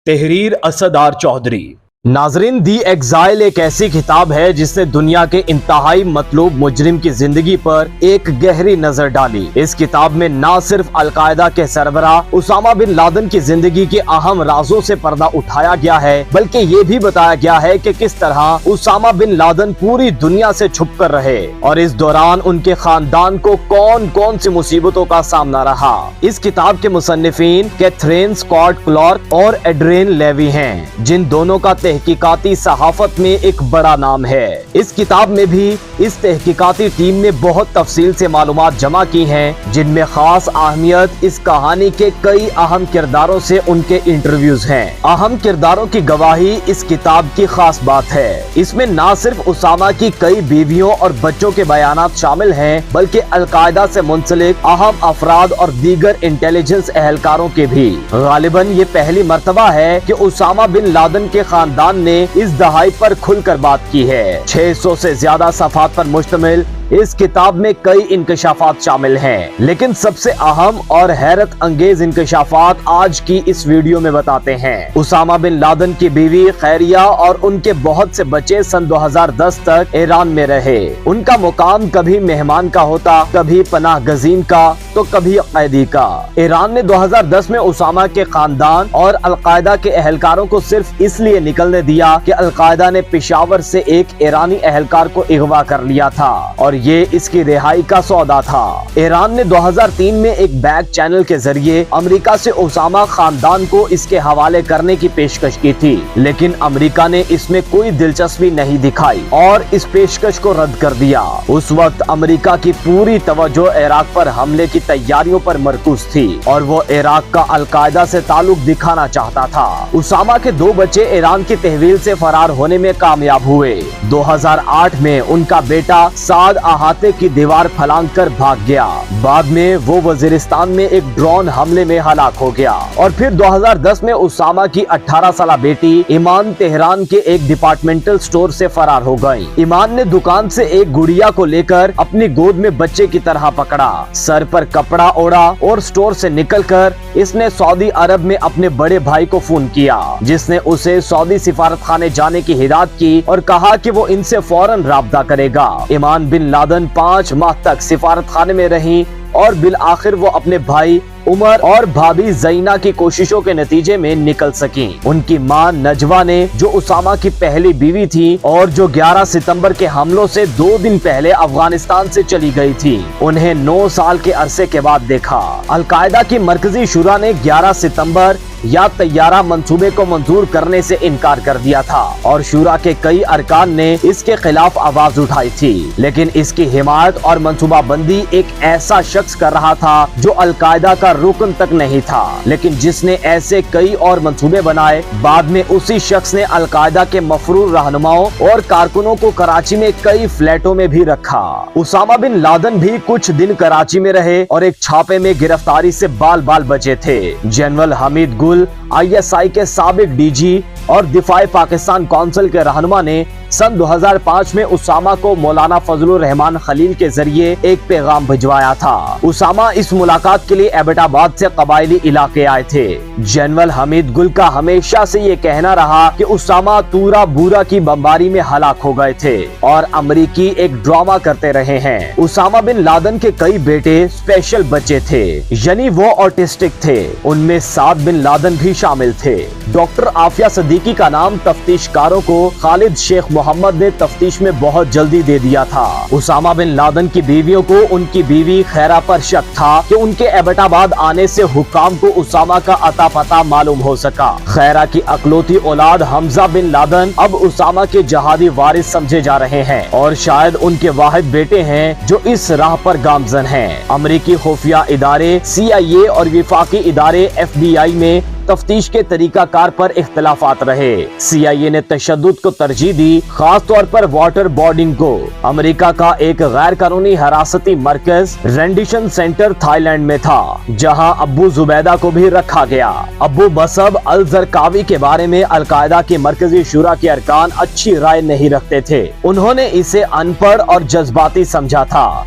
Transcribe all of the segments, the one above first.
تحریر اسدار چودھری۔ ناظرین، دی ایگزائل ایک ایسی کتاب ہے جس نے دنیا کے انتہائی مطلوب مجرم کی زندگی پر ایک گہری نظر ڈالی۔ اس کتاب میں نہ صرف القاعدہ کے سربراہ اسامہ بن لادن کی زندگی کے اہم رازوں سے پردہ اٹھایا گیا ہے، بلکہ یہ بھی بتایا گیا ہے کہ کس طرح اسامہ بن لادن پوری دنیا سے چھپ کر رہے اور اس دوران ان کے خاندان کو کون کون سی مصیبتوں کا سامنا رہا۔ اس کتاب کے مصنفین کیتھرین اسکاٹ کلارک اور ایڈرین لیوی ہیں، جن دونوں کا تحقیقاتی صحافت میں ایک بڑا نام ہے۔ اس کتاب میں بھی اس تحقیقاتی ٹیم نے بہت تفصیل سے معلومات جمع کی ہیں، جن میں خاص اہمیت اس کہانی کے کئی اہم کرداروں سے ان کے انٹرویوز ہیں۔ اہم کرداروں کی گواہی اس کتاب کی خاص بات ہے۔ اس میں نہ صرف اسامہ کی کئی بیویوں اور بچوں کے بیانات شامل ہیں، بلکہ القاعدہ سے منسلک اہم افراد اور دیگر انٹیلیجنس اہلکاروں کے بھی۔ غالباً یہ پہلی مرتبہ ہے کہ اسامہ بن لادن کے خاندان نے اس دہائی پر کھل کر بات کی ہے۔ 600 سے زیادہ صفحات پر مشتمل اس کتاب میں کئی انکشافات شامل ہیں، لیکن سب سے اہم اور حیرت انگیز انکشافات آج کی اس ویڈیو میں بتاتے ہیں۔ اسامہ بن لادن کی بیوی خیریہ اور ان کے بہت سے بچے سن 2010 تک ایران میں رہے۔ ان کا مقام کبھی مہمان کا ہوتا، کبھی پناہ گزین کا، تو کبھی قیدی کا۔ ایران نے 2010 میں اسامہ کے خاندان اور القاعدہ کے اہلکاروں کو صرف اس لیے نکلنے دیا کہ القاعدہ نے پشاور سے ایک ایرانی اہلکار کو اغوا کر لیا تھا اور یہ اس کی رہائی کا سودا تھا۔ ایران نے 2003 میں ایک بیک چینل کے ذریعے امریکہ سے اسامہ خاندان کو اس کے حوالے کرنے کی پیشکش کی تھی، لیکن امریکہ نے اس میں کوئی دلچسپی نہیں دکھائی اور اس پیشکش کو رد کر دیا۔ اس وقت امریکہ کی پوری توجہ عراق پر حملے کی تیاریوں پر مرکوز تھی اور وہ عراق کا القاعدہ سے تعلق دکھانا چاہتا تھا۔ اسامہ کے 2 بچے ایران کی تحویل سے فرار ہونے میں کامیاب ہوئے۔ 2008 میں ان کا بیٹا سعد احاطے کی دیوار پھلانگ کر بھاگ گیا۔ بعد میں وہ وزیرستان میں ایک ڈرون حملے میں ہلاک ہو گیا اور پھر 2010 میں اسامہ کی 18 سالہ بیٹی ایمان تہران کے ایک ڈپارٹمنٹل سٹور سے فرار ہو گئی۔ ایمان نے دکان سے ایک گڑیا کو لے کر اپنی گود میں بچے کی طرح پکڑا، سر پر کپڑا اوڑا اور سٹور سے نکل کر اس نے سعودی عرب میں اپنے بڑے بھائی کو فون کیا، جس نے اسے سعودی سفارت خانے جانے کی ہدایت کی اور کہا کہ وہ ان سے فوراً رابطہ کرے گا۔ ایمان بن لادن 5 ماہ تک سفارت خانے میں رہیں اور بالآخر وہ اپنے بھائی عمر اور بھابھی زینہ کی کوششوں کے نتیجے میں نکل سکیں۔ ان کی ماں نجوہ نے، جو اسامہ کی پہلی بیوی تھی اور جو 11 ستمبر کے حملوں سے 2 دن پہلے افغانستان سے چلی گئی تھی، انہیں 9 سال کے عرصے کے بعد دیکھا۔ القاعدہ کی مرکزی شورا نے 11 ستمبر یا طیارہ منصوبے کو منظور کرنے سے انکار کر دیا تھا اور شورا کے کئی ارکان نے اس کے خلاف آواز اٹھائی تھی، لیکن اس کی حمایت اور منصوبہ بندی ایک ایسا شخص کر رہا تھا جو القاعدہ کا رکن تک نہیں تھا، لیکن جس نے ایسے کئی اور منصوبے بنائے۔ بعد میں اسی شخص نے القاعدہ کے مفرور رہنماؤں اور کارکنوں کو کراچی میں کئی فلیٹوں میں بھی رکھا۔ اسامہ بن لادن بھی کچھ دن کراچی میں رہے اور ایک چھاپے میں گرفتاری سے بال بچے تھے۔ جنرل حمید گل ISI کے سابق DG اور دفاع پاکستان کونسل کے رہنما نے سن 2005 میں اسامہ کو مولانا فضل الرحمان خلیل کے ذریعے ایک پیغام بھجوایا تھا۔ اسامہ اس ملاقات کے لیے ایبٹ آباد سے قبائلی علاقے آئے تھے۔ جنرل حمید گل کا ہمیشہ سے یہ کہنا رہا کہ اسامہ تورا بورا کی بمباری میں ہلاک ہو گئے تھے اور امریکی ایک ڈرامہ کرتے رہے ہیں۔ اسامہ بن لادن کے کئی بیٹے اسپیشل بچے تھے، یعنی وہ آٹسٹک تھے، ان میں سعد بن لادن بھی شامل تھے۔ ڈاکٹر عافیہ صدیقی کا نام تفتیش کاروں کو خالد شیخ محمد نے تفتیش میں بہت جلدی دے دیا تھا۔ اسامہ بن لادن کی بیویوں کو ان کی بیوی خیرہ پر شک تھا کہ ان کے ایبٹ آباد آنے سے حکام کو اسامہ کا اتا پتہ معلوم ہو سکا۔ خیرہ کی اکلوتی اولاد حمزہ بن لادن اب اسامہ کے جہادی وارث سمجھے جا رہے ہیں اور شاید ان کے واحد بیٹے ہیں جو اس راہ پر گامزن ہیں۔ امریکی خفیہ ادارے CIA اور وفاقی ادارے FBI میں تفتیش کے طریقہ کار پر اختلافات رہے۔ CIA نے تشدد کو ترجیح دی، خاص طور پر واٹر بورڈنگ کو۔ امریکہ کا ایک غیر قانونی حراستی مرکز رینڈیشن سینٹر تھائی لینڈ میں تھا، جہاں ابو زبیدہ کو بھی رکھا گیا۔ ابو مصعب الزرقاوی کے بارے میں القاعدہ کی مرکزی شورا کے ارکان اچھی رائے نہیں رکھتے تھے۔ انہوں نے اسے ان پڑھ اور جذباتی سمجھا تھا،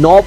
9